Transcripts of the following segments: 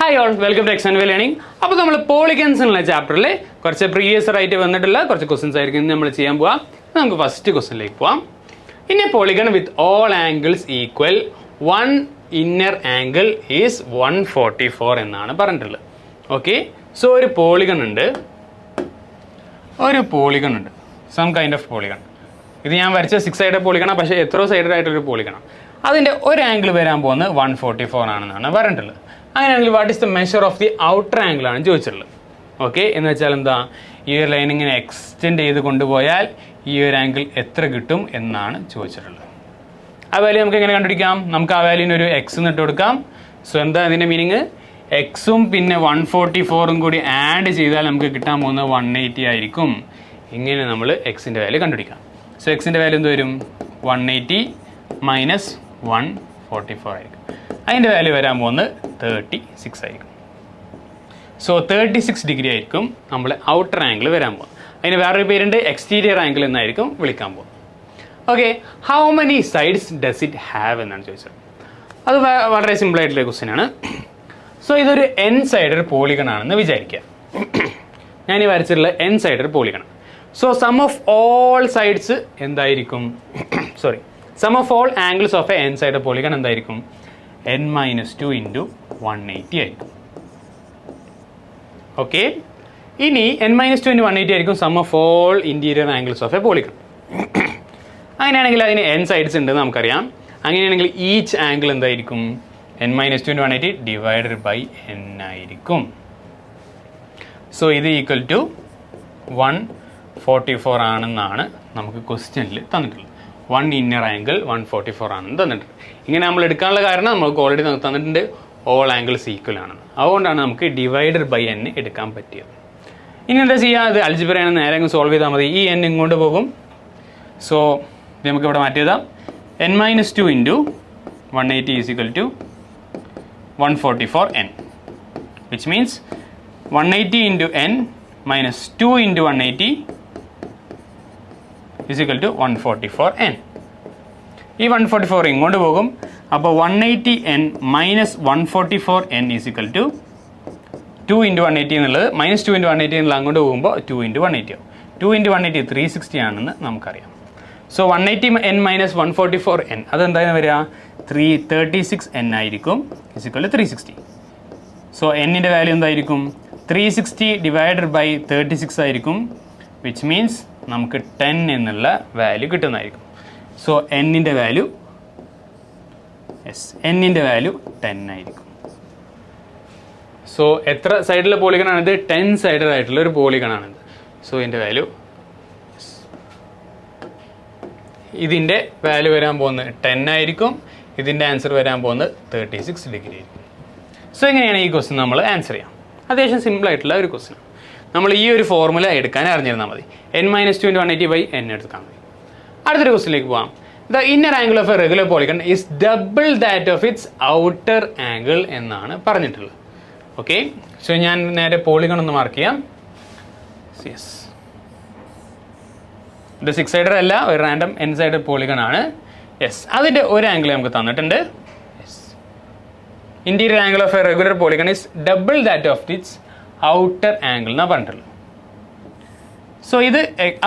Hi all, welcome to x and way learning. അപ്പോൾ നമ്മൾ polygons എന്നുള്ള ചാപ്റ്ററിൽ കുറച്ച് പ്രീവിയസ് ആയിട്ട് വന്നിട്ടുള്ള കുറച്ച് ക്വസ്റ്റൻസ് ആയിരിക്കും നമ്മൾ ചെയ്യാൻ പോവാം. നമുക്ക് ഫസ്റ്റ് ക്വസ്റ്റനിലേക്ക് പോവാം. In A polygon with all angles equal one inner angle is 144 എന്നാണ് പറഞ്ഞിട്ടുള്ളത്. ഓക്കെ, സോ ഒരു പോളിഗൺ ഉണ്ട്, സം കൈൻഡ് ഓഫ് പോളിഗൺ. ഇത് ഞാൻ വരച്ച 6 സൈഡ് പോളിഗണാണ്, പക്ഷേ എത്ര സൈഡഡ് ആയിട്ടൊരു പോളിഗണാണ്. അതിൻ്റെ ഒരു ആംഗിൾ വരാൻ പോകുന്നത് 144 ആണെന്നാണ് പറഞ്ഞിട്ടുള്ളത്. അങ്ങനെയാണെങ്കിൽ what is the measure of the outer angle ആണ് ചോദിച്ചിട്ടുള്ളത്. ഓക്കെ, എന്ന് വെച്ചാൽ എന്താ, ഈ ഒരു ലൈൻ ഇങ്ങനെ എക്സ്റ്റെൻഡ് ചെയ്ത് കൊണ്ടുപോയാൽ ഈ ഒരു ആംഗിൾ എത്ര കിട്ടും എന്നാണ് ചോദിച്ചിട്ടുള്ളത്. ആ വാല്യൂ നമുക്ക് എങ്ങനെ കണ്ടുപിടിക്കാം? നമുക്ക് ആ വാല്യൂവിന് ഒരു എക്സ് ഇട്ട് കൊടുക്കാം. സോ എന്താ അതിൻ്റെ മീനിങ്? എക്സും പിന്നെ 144ഉം കൂടി ആഡ് ചെയ്താൽ നമുക്ക് കിട്ടാൻ പോകുന്നത് 180 ആയിരിക്കും. ഇങ്ങനെ നമ്മൾ എക്സിൻ്റെ വാല്യൂ കണ്ടുപിടിക്കാം. സോ എക്സിൻ്റെ വാല്യൂ എന്ത് വരും? 180 മൈനസ് 144 ആയിരിക്കും. അതിൻ്റെ വാല്യൂ വരാൻ പോകുന്നത് 36 ആയിരിക്കും. സോ 36 ഡിഗ്രി ആയിരിക്കും നമ്മൾ ഔട്ടർ ആംഗിൾ വരാൻ പോകുന്നത്. അതിന് വേറൊരു പേരുണ്ട്, എക്സ്റ്റീരിയർ ആംഗിൾ എന്നായിരിക്കും വിളിക്കാൻ പോകുന്നത്. Okay, how many sides does it have എന്നാണ് ചോദിച്ചത്. അത് വളരെ സിമ്പിൾ ആയിട്ടുള്ള ക്വസ്റ്റ്യൻ ആണ്. സോ ഇതൊരു എൻ സൈഡർ പോളിഗൺ ആണെന്ന് വിചാരിക്കുക. ഞാൻ ഈ വരച്ചിട്ടുള്ള n sided polygon. So sum of all sides എന്തായിരിക്കും? Sum of all angles of a n sided polygon എന്തായിരിക്കും? n-2 ഇൻറ്റു 180 ആയിരിക്കും. ഓക്കെ, ഇനി n-2 ഇൻറ്റു 180 ആയിരിക്കും sum of all interior angles of a polygon. അങ്ങനെയാണെങ്കിൽ അതിന് n സൈഡ്സ് ഉണ്ടെന്ന് നമുക്കറിയാം. അങ്ങനെയാണെങ്കിൽ ഈച്ച് ആംഗിൾ എന്തായിരിക്കും? n-2 into 180 divided by n ആയിരിക്കും. സോ ഇത് ഈക്വൽ ടു 144 ആണെന്നാണ് നമുക്ക് ക്വസ്റ്റ്യനിൽ തന്നിട്ടുള്ളത്. 1 ഇന്നർ ആംഗിൾ 144 ആണെന്ന് തന്നിട്ടുണ്ട്. ഇങ്ങനെ നമ്മൾ എടുക്കാനുള്ള കാരണം നമുക്ക് ഓൾറെഡി തന്നിട്ടുണ്ട് ഓൾ ആംഗിൾസ് ഈക്വൽ ആണെന്ന്. അതുകൊണ്ടാണ് നമുക്ക് ഡിവൈഡഡ് ബൈ n എടുക്കാൻ പറ്റിയത്. ഇനി എന്താ ചെയ്യുക? അത് അൽജിബ്രയാണ്, നേരെ അങ്ങ് സോൾവ് ചെയ്താൽ മതി. ഈ n ഇങ്ങോട്ട് പോകും. സോ ഇത് നമുക്ക് ഇവിടെ മാറ്റി എഴുതാം. n-2 into 180 is equal to 144n, which means 180 into n minus 2 into 180 is equal to 144n. ഈ 144 ഇങ്ങോട്ട് പോകും. അപ്പോൾ 180n minus 144n is equal to 2 into 180 എന്നുള്ളത് മൈനസ് 2 ഇൻറ്റു 180 എന്നുള്ള അങ്ങോട്ട് പോകുമ്പോൾ 2 ഇൻറ്റു 180 ആവും. 2 ഇൻറ്റു 180 360 ആണെന്ന് നമുക്കറിയാം. സോ 180n മൈനസ് 144n അതെന്തായാലും വരിക 336n ആയിരിക്കും, is equal to 360. സോ എന്നിൻ്റെ വാല്യൂ എന്തായിരിക്കും? 360 ഡിവൈഡഡ് ബൈ 36 ആയിരിക്കും, വിച്ച് മീൻസ് നമുക്ക് 10 എന്നുള്ള വാല്യൂ കിട്ടുന്നതായിരിക്കും. സോ എന്നിൻ്റെ വാല്യൂ 10 ആയിരിക്കും. സോ എത്ര സൈഡിലെ പോളിഗണാണിത്? 10 സൈഡഡ് ആയിട്ടുള്ള ഒരു പോളിഗണാണിത്. സോ ഇതിൻ്റെ വാല്യൂ, ഇതിൻ്റെ വാല്യൂ വരാൻ പോകുന്നത് 10 ആയിരിക്കും. ഇതിൻ്റെ ആൻസർ വരാൻ പോകുന്നത് 36 ഡിഗ്രി ആയിരിക്കും. സോ എങ്ങനെയാണ് ഈ ക്വസ്റ്റ്യൻ നമ്മൾ ആൻസർ ചെയ്യാം? അത്യാവശ്യം സിമ്പിളായിട്ടുള്ള ഒരു ക്വസ്റ്റ്യൻ. നമ്മൾ ഈ ഒരു ഫോർമുല എടുക്കാൻ അറിഞ്ഞിരുന്നാൽ മതി. n-2 ഇൻറ്റു 180 ബൈ n എടുക്കാൻ മതി. അടുത്തൊരു ക്വസ്റ്റ്യനിലേക്ക് പോകാം. The inner angle of a regular polygon is double that of its outer angle എന്നാണ് പറഞ്ഞിട്ടുള്ളത്. ഓക്കെ, സോ ഞാൻ നേരെ പോളിഗൺ ഒന്ന് മാർക്ക് ചെയ്യാം. യെസ്, ഇത് 6 സൈഡർ അല്ല, ഒരു റാൻഡം n സൈഡർ പോളിഗൺ ആണ്. യെസ്, അതിൻ്റെ ഒരു ആംഗിൾ നമുക്ക് തന്നിട്ടുണ്ട്. Yes, interior angle of a regular polygon is double that of its outer angle എന്നാണ് പറഞ്ഞിട്ടുള്ളത്. സോ ഇത്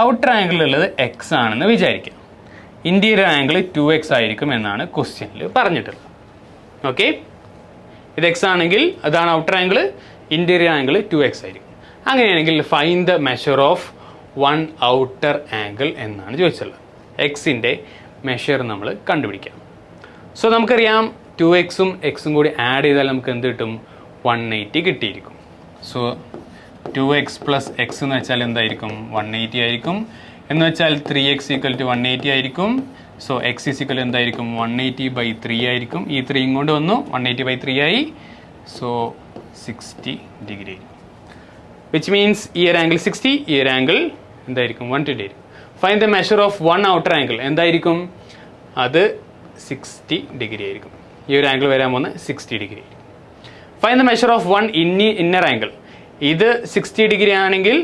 ഔട്ടർ ആംഗിൾ ഉള്ളത് എക്സ് ആണെന്ന് വിചാരിക്കാം. ഇൻറ്റീരിയർ ആംഗിൾ 2x ആയിരിക്കും എന്നാണ് ക്വസ്റ്റ്യനിൽ പറഞ്ഞിട്ടുള്ളത്. ഓക്കെ, ഇത് എക്സ് ആണെങ്കിൽ അതാണ് outer angle, interior angle 2x ആയിരിക്കും. അങ്ങനെയാണെങ്കിൽ find the measure of one outer angle എന്നാണ് ചോദിച്ചുള്ളത്. എക്സിൻ്റെ മെഷർ നമ്മൾ കണ്ടുപിടിക്കാം. സോ നമുക്കറിയാം 2xഉം എക്സും കൂടി ആഡ് ചെയ്താൽ നമുക്ക് എന്ത് കിട്ടും? 180 കിട്ടിയിരിക്കും. സോ 2x പ്ലസ് എക്സ് എന്ന് വെച്ചാൽ എന്തായിരിക്കും? 180 ആയിരിക്കും. എന്ന് വെച്ചാൽ 3x ഈക്വൽ ടു 180 ആയിരിക്കും. സോ എക്സ് ഈസ് ഈക്വൽ എന്തായിരിക്കും? 180 ബൈ 3 ആയിരിക്കും. ഈ 3 ഇങ്ങോട്ട് വന്നു, 180 ബൈ 3 ആയി. സോ 60 ഡിഗ്രി, വിച്ച് മീൻസ് ഈ ഒരു ആംഗിൾ 60, ഈ ഒരു ആംഗിൾ എന്തായിരിക്കും? 120 ആയിരിക്കും. Find the measure of one outer angle എന്തായിരിക്കും? അത് 60 ഡിഗ്രി ആയിരിക്കും. ഈ ഒരു ആംഗിൾ വരാൻ പോകുന്നത് 60 ഡിഗ്രി ആയിരിക്കും. Find the measure of one inner angle. ഇത് 60 ഡിഗ്രി ആണെങ്കിൽ,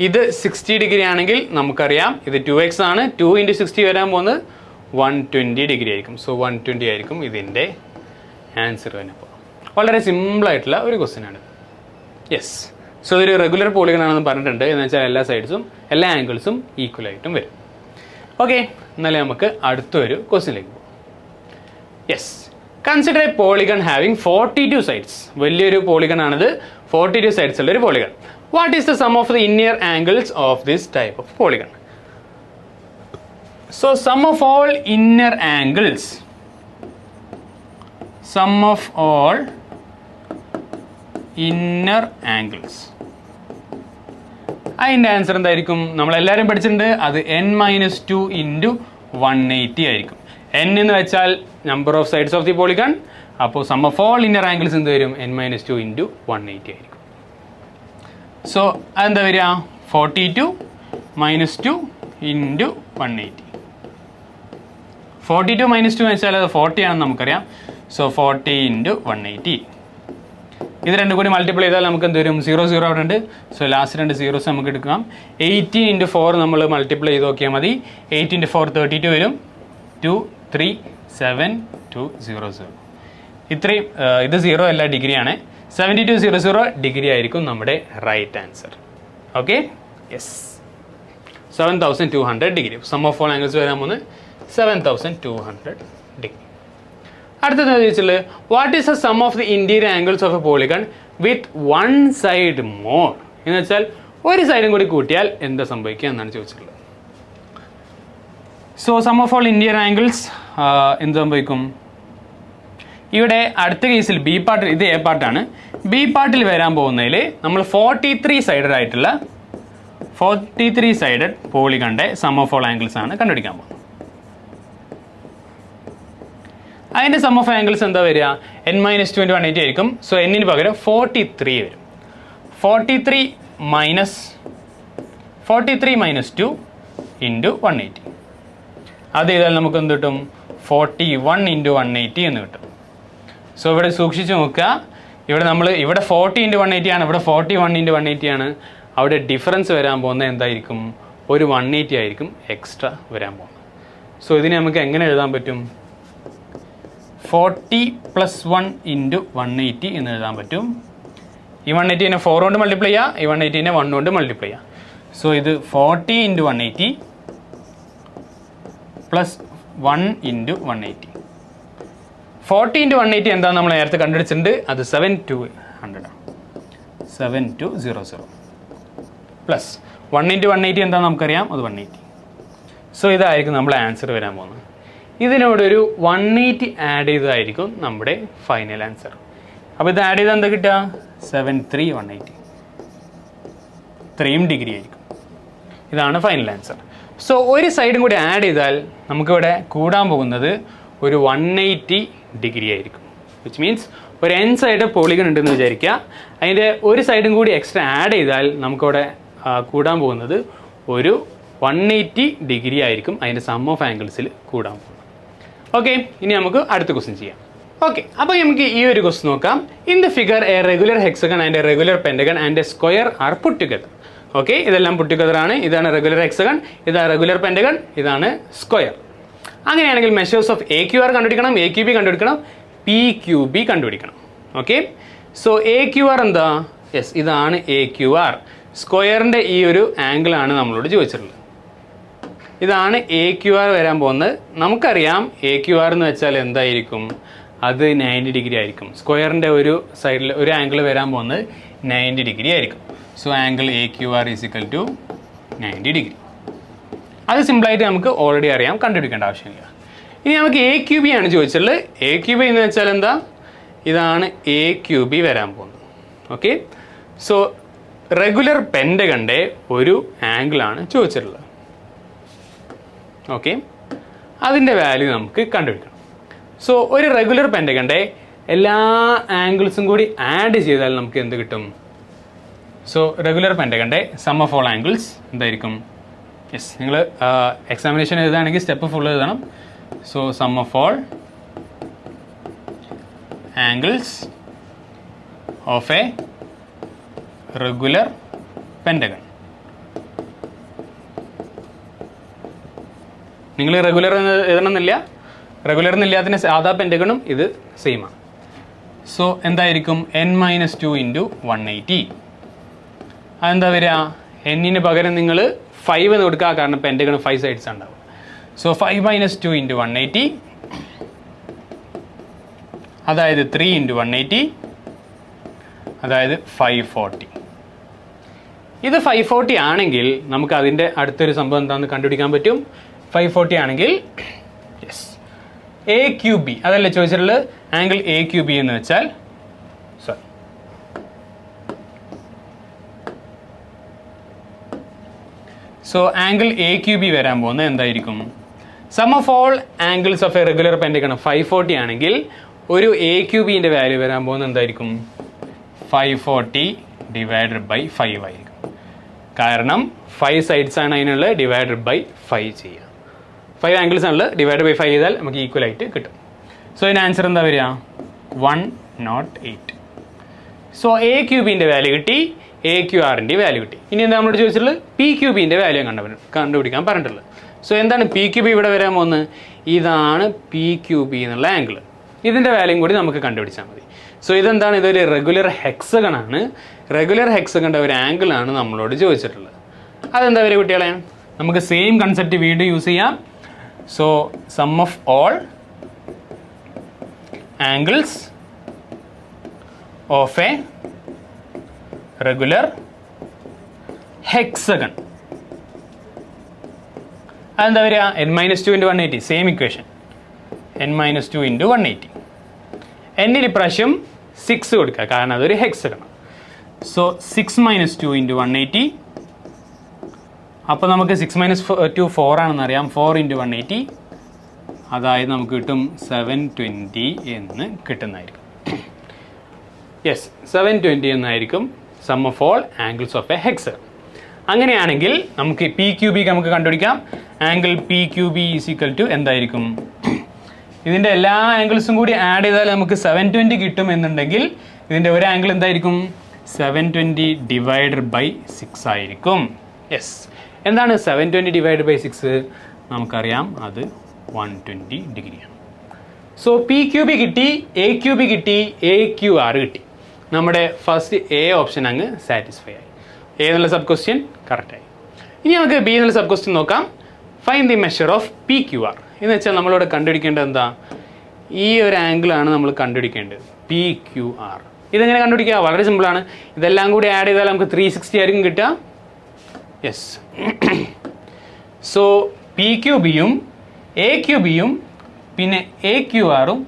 ഇത് 60 ഡിഗ്രി ആണെങ്കിൽ നമുക്കറിയാം ഇത് 2x ആണ്. 2 ഇൻറ്റു 60 വരാൻ പോകുന്നത് 120 ഡിഗ്രി ആയിരിക്കും. സോ 120 ആയിരിക്കും ഇതിൻ്റെ ആൻസർ തന്നെ പോകാം. വളരെ സിമ്പിളായിട്ടുള്ള ഒരു ക്വസ്റ്റ്യൻ ആണ്. യെസ്, സോ ഇതൊരു റെഗുലർ പോളിഗൺ ആണെന്ന് പറഞ്ഞിട്ടുണ്ട്. എന്ന് വെച്ചാൽ എല്ലാ സൈഡ്സും എല്ലാ ആംഗിൾസും ഈക്വലായിട്ടും വരും. ഓക്കെ, എന്നാലും നമുക്ക് അടുത്തൊരു ക്വസ്റ്റ്യനിലേക്ക് പോകാം. Yes, consider A polygon having 42 sides. വലിയൊരു പോളിഗൺ ആണിത്, 42 സൈഡ്സ് ഉള്ള ഒരു polygon. What is the sum of the inner angles of this type of polygon? So sum of all inner angles, sum of all inner angles, അതിൻ്റെ answer എന്തായിരിക്കും? നമ്മളെല്ലാവരും പഠിച്ചിട്ടുണ്ട്, അത് n-2 into 180 ആയിരിക്കും. n എന്ന് വെച്ചാൽ number of sides of the polygon. അപ്പോൾ sum of all inner angles എന്ത് വരും? n-2 ഇൻറ്റു 180 ആയിരിക്കും. സോ അതെന്താ വരിക? 42 - 2 ഇൻറ്റു 180. 42 - 2 എന്ന് വെച്ചാൽ അത് 40 ആണെന്ന് നമുക്കറിയാം. So 40 into 180. ഇത് രണ്ടും കൂടി മൾട്ടിപ്ലൈ ചെയ്താൽ നമുക്ക് എന്ത് വരും? 0 0 അവിടെ ഉണ്ട്. സോ ലാസ്റ്റ് രണ്ട് സീറോസ് നമുക്ക് എടുക്കാം. 80 ഇൻറ്റു 4 നമ്മൾ മൾട്ടിപ്ലൈ ചെയ്ത് നോക്കിയാൽ മതി. 8 ഇൻറ്റു 4 32 വരും. 2 3 7 2 0 0. ഇത്രയും ഇത് 0 അല്ല, ഡിഗ്രിയാണ്. 72 0 0 ഡിഗ്രി ആയിരിക്കും നമ്മുടെ right answer. Okay, yes, 7200 degree. Sum of all angles വരാൻ പോകുന്നത് 7200 ഡിഗ്രി. അടുത്തത് ചോദിച്ചുള്ളത്, what is the sum of the interior angles of a polygon with 1 side more? എന്ന് വെച്ചാൽ ഒരു സൈഡും കൂടി കൂട്ടിയാൽ എന്താ സംഭവിക്കുക എന്നാണ് ചോദിച്ചിട്ടുള്ളത്. So sum of all interior angles എന്ത് സംഭവിക്കും? ഇവിടെ അടുത്ത കേസിൽ ബി പാർട്ടിൽ, ഇത് എ പാർട്ടാണ്, ബി പാർട്ടിൽ വരാൻ പോകുന്നതിൽ നമ്മൾ 43 സൈഡഡ് ആയിട്ടുള്ള 43 സൈഡഡ് പോളിഗണിന്റെ സം ഓഫ് ഓൾ ആംഗിൾസ് ആണ് കണ്ടുപിടിക്കാൻ പോകുന്നത്. അതിൻ്റെ സം ഓഫ് ആംഗിൾസ് എന്താ വരിക? n-2 ഇൻറ്റു 180 ആയിരിക്കും. സോ എന്നിന് പകരം 43 വരും. 43 - 2 ഇൻറ്റു 180. അത് ചെയ്താൽ നമുക്ക് എന്ത് കിട്ടും? 41 ഇൻറ്റു 180 എന്ന് കിട്ടും. സോ ഇവിടെ സൂക്ഷിച്ച് നോക്കുക, ഇവിടെ 40 ഇൻറ്റു 180 ആണ്, ഇവിടെ 41 ഇൻറ്റു 180 ആണ്. അവിടെ ഡിഫറൻസ് വരാൻ പോകുന്നത് എന്തായിരിക്കും? ഒരു 180 ആയിരിക്കും എക്സ്ട്രാ വരാൻ പോകുന്നത്. സോ ഇതിനെ നമുക്ക് എങ്ങനെ എഴുതാൻ പറ്റും? 40 + 1 ഇൻറ്റു 180 എന്ന് എഴുതാൻ പറ്റും. ഈ 180നെ 4 കൊണ്ട് മൾട്ടിപ്ലൈ ചെയ്യുക, ഈ 180നെ 1 കൊണ്ട് മൾട്ടിപ്ലൈ ചെയ്യുക. സോ ഇത് 40 ഇൻറ്റു 180 പ്ലസ് 1 ഇൻറ്റു 180. 40 ഇൻറ്റു 180 എന്താണെന്ന് നമ്മൾ നേരത്തെ കണ്ടുപിടിച്ചിട്ടുണ്ട്, അത് 7200 ആണ്. 7200 പ്ലസ് 1 ഇൻറ്റു 180 എന്താണെന്ന് നമുക്കറിയാം, അത് 180. സോ ഇതായിരിക്കും നമ്മുടെ ആൻസർ വരാൻ പോകുന്നത്. ഇതിനോടൊരു 180 ആഡ് ചെയ്തതായിരിക്കും നമ്മുടെ ഫൈനൽ ആൻസർ. അപ്പോൾ ഇത് ആഡ് ചെയ്താൽ എന്താ കിട്ടുക? 73 180. 3 ഡിഗ്രി ആയിരിക്കും. ഇതാണ് ഫൈനൽ ആൻസർ. സോ ഒരു സൈഡും കൂടി ആഡ് ചെയ്താൽ നമുക്കിവിടെ കൂടാൻ പോകുന്നത് ഒരു 180 ഡിഗ്രി ആയിരിക്കും. വിച്ച് മീൻസ് ഒരു n സൈഡ് പോളിഗൺ ഉണ്ടെന്ന് വിചാരിക്കുക, അതിൻ്റെ ഒരു സൈഡും കൂടി എക്സ്ട്രാ ആഡ് ചെയ്താൽ നമുക്കിവിടെ കൂടാൻ പോകുന്നത് ഒരു 180 ഡിഗ്രി ആയിരിക്കും അതിൻ്റെ സം ഓഫ് ആംഗിൾസിൽ കൂടാൻ പോകുന്നത്. ഓക്കെ, ഇനി നമുക്ക് അടുത്ത ക്വസ്റ്റ്യൻ ചെയ്യാം. ഓക്കെ, അപ്പോൾ നമുക്ക് ഈ ഒരു ക്വസ്റ്റ്യൻ നോക്കാം. In the figure A regular hexagon and A regular pentagon and A square R puttu together. Okay, ഇതെല്ലാം പുട്ട് ടുഗദർ ആണ്. ഇതാണ് റെഗുലർ ഹെക്സഗൺ, ഇതാണ് റെഗുലർ പെൻറ്റഗൺ, ഇതാണ് സ്ക്വയർ. അങ്ങനെയാണെങ്കിൽ മെഷേഴ്സ് ഓഫ് AQR കണ്ടുപിടിക്കണം, AQB കണ്ടുപിടിക്കണം, PQB കണ്ടുപിടിക്കണം. ഓക്കെ, സോ AQR എന്താ? യെസ്, ഇതാണ് AQR. സ്ക്വയറിൻ്റെ ഈ ഒരു ആംഗിളാണ് നമ്മളോട് ചോദിച്ചിട്ടുള്ളത്. ഇതാണ് AQR വരാൻ പോകുന്നത്. നമുക്കറിയാം AQR എന്ന് വെച്ചാൽ എന്തായിരിക്കും? അത് 90 ഡിഗ്രി ആയിരിക്കും. സ്ക്വയറിൻ്റെ ഒരു സൈഡിൽ ഒരു ആംഗിൾ വരാൻ പോകുന്നത് 90 ഡിഗ്രി ആയിരിക്കും. So angle AQR = 90 degree. അത് സിമ്പിളായിട്ട് നമുക്ക് ഓൾറെഡി അറിയാം, കണ്ടുപിടിക്കേണ്ട ആവശ്യമില്ല. ഇനി നമുക്ക് AQB ആണ് ചോദിച്ചിട്ടുള്ളത്. AQB എന്ന് വെച്ചാൽ എന്താ? ഇതാണ് AQB വരാൻ പോകുന്നത്. ഓക്കെ, സോ റെഗുലർ പെൻറ്റഗണിൻ്റെ ഒരു ആംഗിളാണ് ചോദിച്ചിട്ടുള്ളത്. ഓക്കെ, അതിൻ്റെ വാല്യൂ നമുക്ക് കണ്ടുപിടിക്കണം. സോ ഒരു റെഗുലർ പെൻറ്റഗണിൻ്റെ എല്ലാ ആംഗിൾസും കൂടി ആഡ് ചെയ്താൽ നമുക്ക് എന്ത് കിട്ടും? സോ റെഗുലർ പെൻറ്റഗണിൻ്റെ സം ഓഫ് ഓൾ ആംഗിൾസ് എന്തായിരിക്കും? യെസ്, നിങ്ങൾ എക്സാമിനേഷൻ എഴുതുകയാണെങ്കിൽ സ്റ്റെപ്പ് ഫുൾ എഴുതണം. So sum of all angles of a regular pentagon. നിങ്ങൾ റെഗുലർ എഴുതണമെന്നില്ല, റെഗുലർ എന്നില്ലാത്തതിന് സാധാ പെൻറ്റഗണും ഇത് സെയിമാണ്. സോ എന്തായിരിക്കും n-2 ഇൻറ്റു 180. അതെന്താ വരിക? എന്നിന് പകരം നിങ്ങൾ 5 എന്ന് കൊടുക്കുക, കാരണം പെൻറ്റഗണ് 5 സൈഡ്സ് ഉണ്ടാവും. സോ 5 - 2 ഇൻറ്റു 180, അതായത് 3 ഇൻറ്റു 180, അതായത് 540. ഇത് 540 ആണെങ്കിൽ നമുക്ക് അതിൻ്റെ അടുത്തൊരു സംഭവം എന്താണെന്ന് കണ്ടുപിടിക്കാൻ പറ്റും. 540 ആണെങ്കിൽ യെസ്, AQB അതല്ലേ ചോദിച്ചിട്ടുള്ളത്. ആംഗിൾ AQB എന്ന് വെച്ചാൽ സോ ആംഗിൾ AQB വരാൻ പോകുന്നത് എന്തായിരിക്കും? Sum of all angles of a regular pentagon 540 ആണെങ്കിൽ ഒരു AQBൻ്റെ വാല്യൂ വരാൻ പോകുന്നത് എന്തായിരിക്കും? 540 ഡിവൈഡഡ് ബൈ 5 ആയിരിക്കും. കാരണം 5 സൈഡ്സ് ആണ് അതിനുള്ളത്, ഡിവൈഡഡ് ബൈ 5 ചെയ്യുക. 5 ആംഗിൾസ് ആണുള്ളത്, ഡിവൈഡ് ബൈ 5 ചെയ്താൽ നമുക്ക് ഈക്വൽ ആയിട്ട് കിട്ടും. സോ ഇതിന് ആൻസർ എന്താ വരിക? 108. സോ AQBൻ്റെ വാല്യൂ കിട്ടി, AQRൻ്റെ വാല്യൂ കിട്ടി. ഇനി എന്താ നമ്മളോട് ചോദിച്ചിട്ടുള്ളത്? PQBൻ്റെ വാല്യൂ കണ്ടുപിടിക്കാൻ പറഞ്ഞിട്ടുള്ളത്. സോ എന്താണ് PQB ഇവിടെ വരാൻ പോകുന്നത്? ഇതാണ് PQB എന്നുള്ള ആംഗിൾ. ഇതിൻ്റെ വാല്യൂം കൂടി നമുക്ക് കണ്ടുപിടിച്ചാൽ മതി. സോ ഇതെന്താണ്? ഇതൊരു റെഗുലർ ഹെക്സഗൺ ആണ്. റെഗുലർ ഹെക്സഗണിൻ്റെ ഒരു ആംഗിളാണ് നമ്മളോട് ചോദിച്ചിട്ടുള്ളത്. അതെന്താ വരിക കുട്ടികളെ? നമുക്ക് സെയിം കൺസെപ്റ്റ് വീണ്ടും യൂസ് ചെയ്യാം. So sum of all angles of a regular hexagon, അതെന്താ വരിക? n-2 into 180, same equation. n-2 into 180. എന്നിന് ഇപ്രാവശ്യം 6 കൊടുക്കുക, കാരണം അതൊരു ഹെക്സഗൺ. സോ 6 - 2 ഇൻറ്റു 180, അപ്പോൾ നമുക്ക് 6 - 2 4 ആണെന്ന് അറിയാം. 4 ഇൻറ്റു 180, അതായത് നമുക്ക് കിട്ടും 720 എന്ന് കിട്ടുന്നതായിരിക്കും. യെസ്, 720 എന്നായിരിക്കും sum of all angles of a hexagon. അങ്ങനെയാണെങ്കിൽ നമുക്ക് PQB നമുക്ക് കണ്ടുപിടിക്കാം. Angle PQB is equal to എന്തായിരിക്കും? ഇതിൻ്റെ എല്ലാ ആംഗിൾസും കൂടി ആഡ് ചെയ്താൽ നമുക്ക് 720 കിട്ടും എന്നുണ്ടെങ്കിൽ ഇതിൻ്റെ ഒരു ആംഗിൾ എന്തായിരിക്കും? 720 ഡിവൈഡഡ് ബൈ 6 ആയിരിക്കും. യെസ്, എന്താണ് 720 ഡിവൈഡ് ബൈ 6? നമുക്കറിയാം, അത് 120 ഡിഗ്രിയാണ്. സോ PQB കിട്ടി, AQB കിട്ടി, AQR കിട്ടി. നമ്മുടെ ഫസ്റ്റ് A ഓപ്ഷൻ അങ്ങ് സാറ്റിസ്ഫൈ ആയി. A എന്നുള്ള സബ് ക്വസ്റ്റ്യൻ കറക്റ്റായി. ഇനി നമുക്ക് B എന്നുള്ള സബ് ക്വസ്റ്റ്യൻ നോക്കാം. Find the measure of PQR എന്ന് വെച്ചാൽ നമ്മളിവിടെ കണ്ടുപിടിക്കേണ്ടത് എന്താ? ഈ ഒരു ആംഗിളാണ് നമ്മൾ കണ്ടുപിടിക്കേണ്ടത്, PQR. ഇതെങ്ങനെ കണ്ടുപിടിക്കുക? വളരെ സിമ്പിളാണ്. ഇതെല്ലാം കൂടി ആഡ് ചെയ്താൽ നമുക്ക് 360 ആയിരിക്കും കിട്ടുക. യെസ്, സോ PQBയും AQBയും പിന്നെ AQRും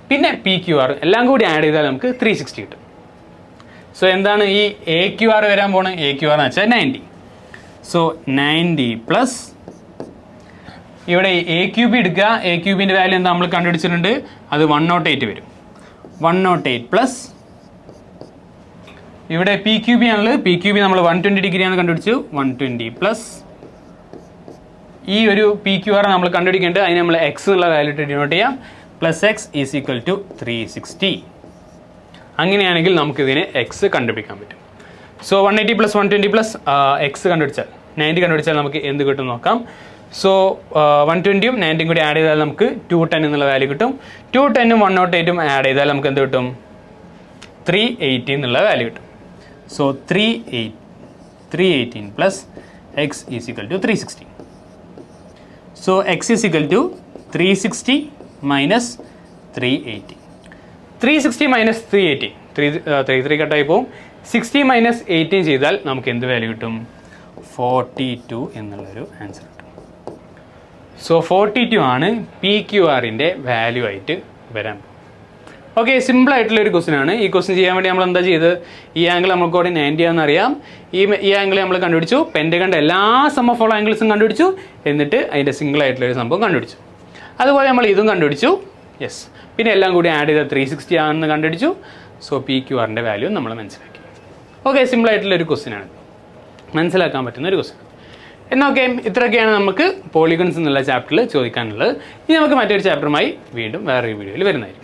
പിന്നെ PQRും എല്ലാം കൂടി ആഡ് ചെയ്താൽ നമുക്ക് 360 കിട്ടും. സോ എന്താണ് ഈ AQR വരാൻ പോണത്? AQR എന്ന് വെച്ചാൽ 90. സോ 90 പ്ലസ് ഇവിടെ AQB എടുക്കുക. AQBൻ്റെ വാല്യൂ എന്താ നമ്മൾ കണ്ടുപിടിച്ചിട്ടുണ്ട്? അത് 108 വരും. 108 പ്ലസ് ഇവിടെ PQB ആണുള്ളത്. PQB നമ്മൾ 120 ഡിഗ്രിയാണ് കണ്ടുപിടിച്ചു. 120 പ്ലസ് ഈ ഒരു PQR നമ്മൾ കണ്ടുപിടിക്കേണ്ടത്. അതിന് നമ്മൾ X എന്നുള്ള വാല്യൂ ഡിനോട്ട് ചെയ്യാം. Plus X is equal to 360. അങ്ങനെയാണെങ്കിൽ നമുക്കിതിന് X കണ്ടുപിടിക്കാൻ പറ്റും. സോ 180 പ്ലസ് 120 പ്ലസ് X കണ്ടുപിടിച്ചാൽ 90 കണ്ടുപിടിച്ചാൽ നമുക്ക് എന്ത് കിട്ടും നോക്കാം. സോ 120യും 90യും കൂടി ആഡ് ചെയ്താൽ നമുക്ക് 210 എന്നുള്ള വാല്യൂ കിട്ടും. 210ഉം 108ഉം ആഡ് ചെയ്താൽ നമുക്ക് എന്ത് കിട്ടും? 380 എന്നുള്ള വാല്യൂ കിട്ടും. So 318 plus X is equal to 360. So X is equal to 360 minus 380. 360 minus 380, 3 കട്ടായി പോവും. 60 മൈനസ് 18 ചെയ്താൽ നമുക്ക് എന്ത് വാല്യൂ കിട്ടും? 42 എന്നുള്ളൊരു ആൻസർ കിട്ടും. സോ 42 ആണ് PQRൻ്റെ വാല്യൂ ആയിട്ട് വരാൻ. ഓക്കെ, സിമ്പിളായിട്ടുള്ള ഒരു ക്വസ്റ്റ്യൻ ആണ്. ഈ ക്വസ്റ്റ്യൻ ചെയ്യാൻ വേണ്ടി നമ്മൾ എന്താ ചെയ്തത്? ഈ ആംഗിൾ നമുക്ക് അവിടെ 90 ആണെന്ന് അറിയാം. ഈ ആംഗിൾ നമ്മൾ കണ്ടുപിടിച്ചു. പെൻറ്റഗണിൻ്റെ എല്ലാ സം ഓഫ് ഓൾ ആംഗിൾസും കണ്ടുപിടിച്ചു. എന്നിട്ട് അതിൻ്റെ സിംഗിൾ ആയിട്ടുള്ള ഒരു സംഭവം കണ്ടുപിടിച്ചു. അതുപോലെ നമ്മൾ ഇതും കണ്ടുപിടിച്ചു. യെസ്, പിന്നെ എല്ലാം കൂടി ആഡ് ചെയ്ത 360 ആണെന്ന് കണ്ടുപിടിച്ചു. സോ PQRൻ്റെ വാല്യൂ നമ്മൾ മനസ്സിലാക്കി. ഓക്കെ, സിമ്പിളായിട്ടുള്ളൊരു ക്വസ്റ്റ്യൻ ആണ്, മനസ്സിലാക്കാൻ പറ്റുന്ന ഒരു ക്വസ്റ്റ്യൻ. എന്നൊക്കെ ഇത്രയൊക്കെയാണ് നമുക്ക് പോളിഗൺസ് എന്നുള്ള ചാപ്റ്ററിൽ ചോദിക്കാനുള്ളത്. ഇനി നമുക്ക് മറ്റൊരു ചാപ്റ്ററുമായി വീണ്ടും വേറൊരു വീഡിയോയിൽ വരുന്നതായിരിക്കും.